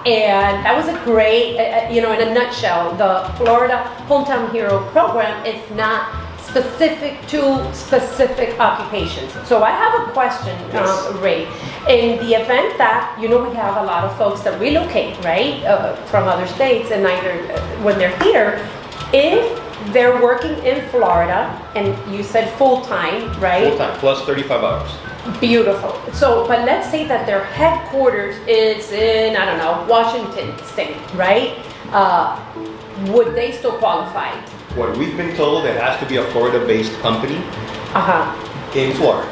And that was a great, in a nutshell, the Florida Hometown Hero program is not specific to specific occupations. So I have a question, Yes. Ray. In the event that, we have a lot of folks that relocate, right, from other states, and either when they're here, if they're working in Florida, and you said full-time, right? Full-time, plus 35 hours. Beautiful. So, but let's say that their headquarters is in, I don't know, Washington State, right? Would they still qualify? What we've been told, it has to be a Florida-based company in Florida,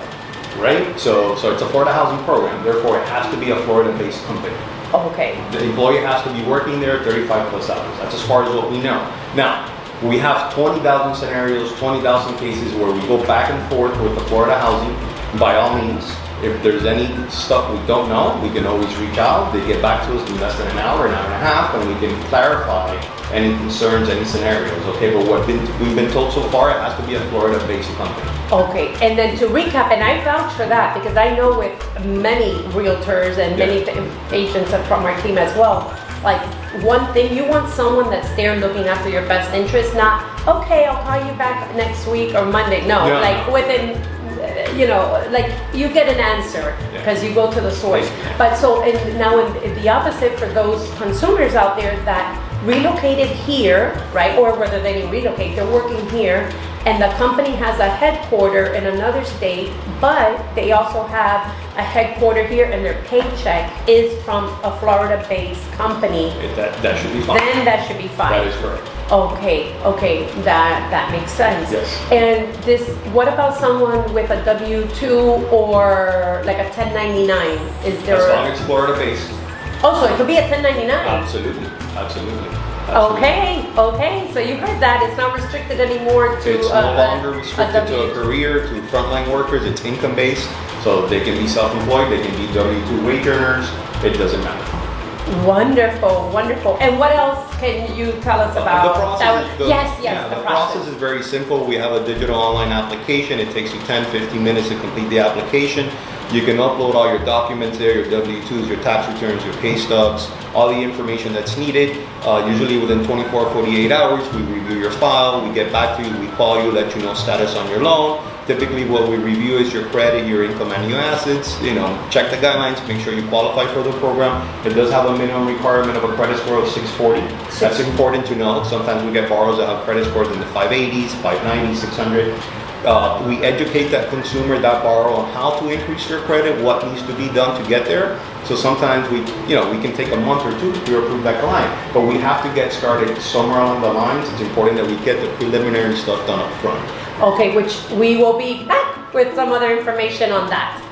right? So it's a Florida housing program, therefore it has to be a Florida-based company. Okay. The employee has to be working there 35 plus hours. That's as far as what we know. Now, we have 20,000 scenarios, 20,000 cases where we go back and forth with the Florida housing. By all means, if there's any stuff we don't know, we can always reach out. They get back to us in less than an hour and a half, and we can clarify any concerns, any scenarios, okay? But what we've been told so far, it has to be a Florida-based company. Okay, and then to recap, and I vouch for that because I know with many realtors and many agents from our team as well, like one thing, you want someone that's there looking after your best interest, not, okay, I'll call you back next week or Monday. No, like within, like you get an answer because you go to the source. But so now in the opposite for those consumers out there that relocated here, right, or whether they didn't relocate, they're working here, and the company has a headquarter in another state, but they also have a headquarter here, and their paycheck is from a Florida-based company. That should be fine. Then that should be fine. That is correct. Okay, that makes sense. Yes. And what about someone with a W-2 or like a 1099? Is there As long as it's Florida-based. Oh, so it could be a 1099? Absolutely. Okay, so you heard that. It's not restricted anymore to It's no longer restricted to a career, to frontline workers. It's income-based, so they can be self-employed, they can be W-2 wage earners. It doesn't matter. Wonderful. And what else can you tell us about? The process, the process is very simple. We have a digital online application. It takes you 10-15 minutes to complete the application. You can upload all your documents there, your W-2s, your tax returns, your pay stubs, all the information that's needed. Usually within 24-48 hours, we review your file, we get back to you, we call you, let you know status on your loan. Typically what we review is your credit, your income, and your assets. Check the guidelines, make sure you qualify for the program. It does have a minimum requirement of a credit score of 640. That's important to know. Sometimes we get borrowers that have credit scores in the 580s, 590s, 600. We educate that consumer, that borrower, on how to increase their credit, what needs to be done to get there. So sometimes we can take a month or two to approve that client, but we have to get started somewhere along the lines. It's important that we get the preliminary stuff done up front. Okay, which we will be back with some other information on that.